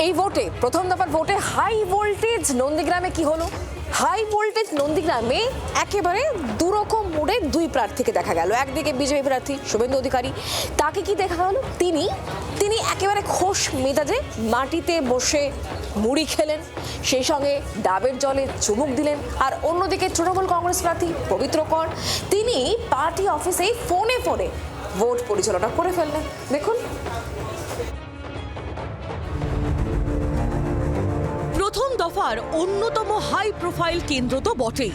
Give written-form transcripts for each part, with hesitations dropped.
এই ভোটে প্রথম দফার ভোটে হাই ভোল্টেজ নন্দীগ্রামে কি হলো? হাই ভোল্টেজ নন্দীগ্রামে একেবারে দুরকম মোড়ে দুই প্রার্থীকে দেখা গেল। একদিকে বিজেপি প্রার্থী শুভেন্দু অধিকারী, তাকে কি দেখা গেল? তিনি একেবারে খোশ মেজাজে মাটিতে বসে মুড়ি খেলেন, সেই সঙ্গে ডাবের জলে চুমুক দিলেন। আর অন্যদিকে তৃণমূল কংগ্রেস প্রার্থী পবিত্র কর, তিনি পার্টি অফিসেই ফোনে ভোট পরিচালনা করে ফেললেন। দেখুন। প্রথম দফার অন্যতম হাই প্রোফাইল কেন্দ্র তো বটেই,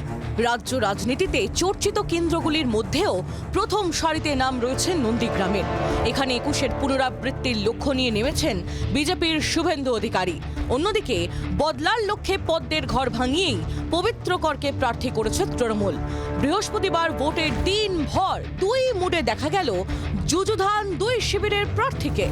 রাজ্য রাজনীতিতে চর্চিত কেন্দ্রগুলির মধ্যেও প্রথম সারিতে নাম রয়েছে নন্দীগ্রামের। এখানে ২১-এর পুনরাবৃত্তির লক্ষ্য নিয়ে নেমেছেন বিজেপির শুভেন্দু অধিকারী। অন্যদিকে বদলার লক্ষ্যে পদ্মের ঘর ভাঙিয়েই পবিত্র করকে প্রার্থী করেছে তৃণমূল। বৃহস্পতিবার ভোটের দিনভর দুই মুডে দেখা গেল যুযুধান দুই শিবিরের প্রার্থীকে।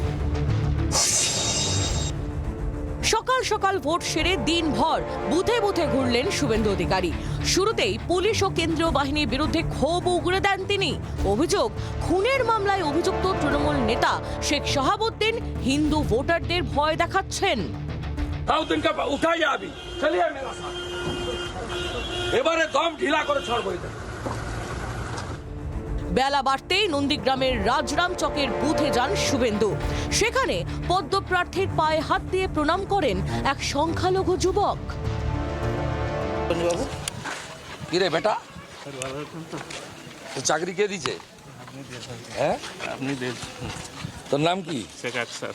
সকাল সকাল ভোট সেরে দিনভর বুথে বুথে ঘুরলেন শুভেন্দু অধিকারী। শুরুতেই পুলিশ ও কেন্দ্রীয় বাহিনীর বিরুদ্ধে ক্ষোভ উগরে দেন তিনি। অভিযোগ, খুনের মামলায় অভিযুক্ত তৃণমূল নেতা শেখ শাহাবুদ্দিন হিন্দু ভোটারদের ভয় দেখাচ্ছেন। এবারে দম ঢিলা করে ছাড়বো। বেলা বাড়তেই নন্দীগ্রামের রাজরাম চকের বুথে যান শুভেন্দু। সেখানে পদ্ম প্রার্থীর পায়ে হাত দিয়ে প্রণাম করেন এক সংখ্যালঘু যুবক। কিরে বেটা, চাকরি কে দিছে? হ্যাঁ, আপনি দেন। তোর নাম কি? শেখ স্যার।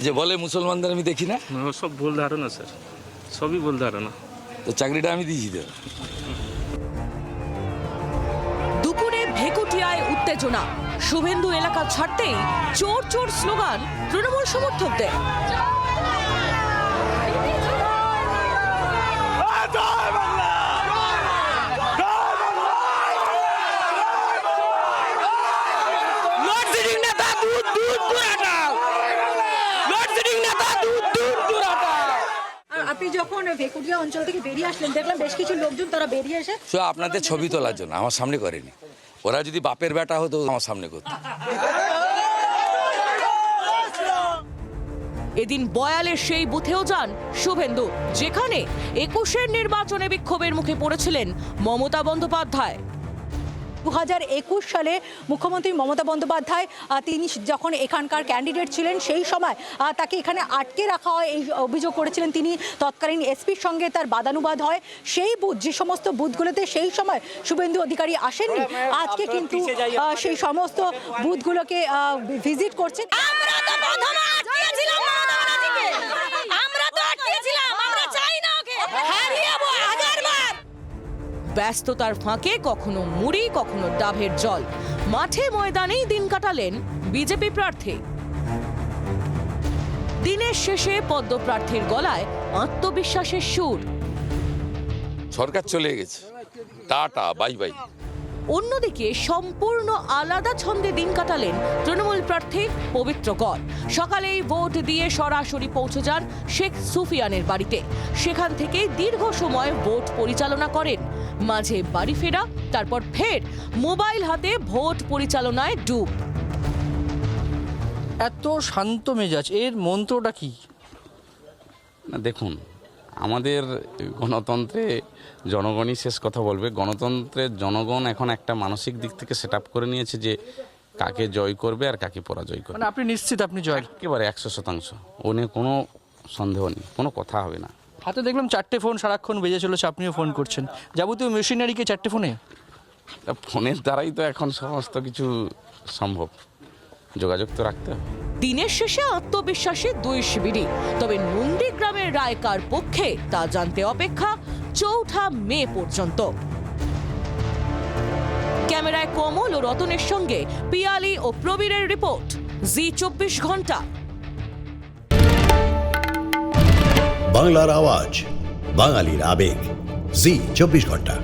যে বলে মুসলমানদের আমি দেখি না, সব ভুল ধারণা স্যার, সবই ভুল ধারণা। তো চাকরিটা আমি দিয়েছি তো। দুপুরে ভেকুটিয়ায় উত্তেজনা, শুভেন্দু এলাকা ছাড়তেই চোর চোর স্লোগান তৃণমূল সমর্থকদের। আপনি যখন ভেকুটিয়া অঞ্চল থেকে বেরিয়ে আসলেন, দেখলাম বেশ কিছু লোকজন তারা বেরিয়ে এসে আপনাদের ছবি তোলার জন্য আমার সামনে করেনি। ওরা যদি বাপের বেটা হতো আমার সামনে করতো। এদিন বয়ালের সেই বুথেও যান শুভেন্দু, যেখানে ২১-এর নির্বাচনে বিক্ষোভের মুখে পড়েছিলেন মমতা বন্দ্যোপাধ্যায়। ২০২১ সালে মুখ্যমন্ত্রী মমতা বন্দ্যোপাধ্যায় তিনি যখন এখানকার ক্যান্ডিডেট ছিলেন, সেই সময় তাকে এখানে আটকে রাখা হয়, এই অভিযোগ করেছিলেন তিনি। তৎকালীন এসপির সঙ্গে তার বাদানুবাদ হয়। সেই বুথ, যে সমস্ত বুথগুলোতে সেই সময় শুভেন্দু অধিকারী আসেননি, আজকে কিন্তু সেই সমস্ত বুথগুলোকে ভিজিট করছেন। ব্যস্ততার ফাঁকে কখনো মুড়ি, কখনো ডাবের জল, মাঠে ময়দানেই দিন কাটালেন বিজেপি প্রার্থী। দিনের শেষে পদ্ম প্রার্থীর গলায় আত্মবিশ্বাসের সুর। সরকার চলে গেছে, টাটা বাই বাই। অন্যদিকে সম্পূর্ণ আলাদা ছন্দে দিন কাটালেন তৃণমূল প্রার্থী পবিত্র কর। সকালেই ভোট দিয়ে সরাসরি পৌঁছে যান শেখ সুফিয়ানের বাড়িতে। সেখান থেকে দীর্ঘ সময় ভোট পরিচালনা করেন। মাঝে বাড়ি ফেরা, তারপর ফের মোবাইল হাতে ভোট পরিচালনায় ডুব। এত শান্ত মেজাজ, এর মন্ত্রটা কি? না দেখুন, আমাদের গণতন্ত্রে জনগণই শেষ কথা বলবে। গণতন্ত্রের জনগণ এখন একটা মানসিক দিক থেকে সেট আপ করে নিয়েছে যে কাকে জয় করবে আর কাকে পরাজয় করবে। মানে আপনি নিশ্চিত আপনি জয়? একেবারে ১০০%। ও নিয়ে কোনো সন্দেহ নেই, কোনো কথা হবে না। হাতে দেখলাম 4টে ফোন সারাক্ষণ বেজে চলেছে, আপনিও ফোন করছেন। যাবতীয় মেশিনারিকে 4টে ফোনে? ফোনের দ্বারাই তো এখন সমস্ত কিছু সম্ভব, যোগাযোগ তো রাখতে হবে। দিনের শেষে আত্মবিশ্বাসী দুই শিবিরই। তবে নন্দীগ্রামের রায় কার পক্ষে তা জানতে অপেক্ষা ৪ঠা মে পর্যন্ত। ক্যামেরায় কমল ও রতনের সঙ্গে পিয়ালি ও প্রবীরের রিপোর্ট, জি২৪ ঘন্টা। বাংলার আওয়াজ, বাঙালির আবেগ, জি২৪ ঘন্টা।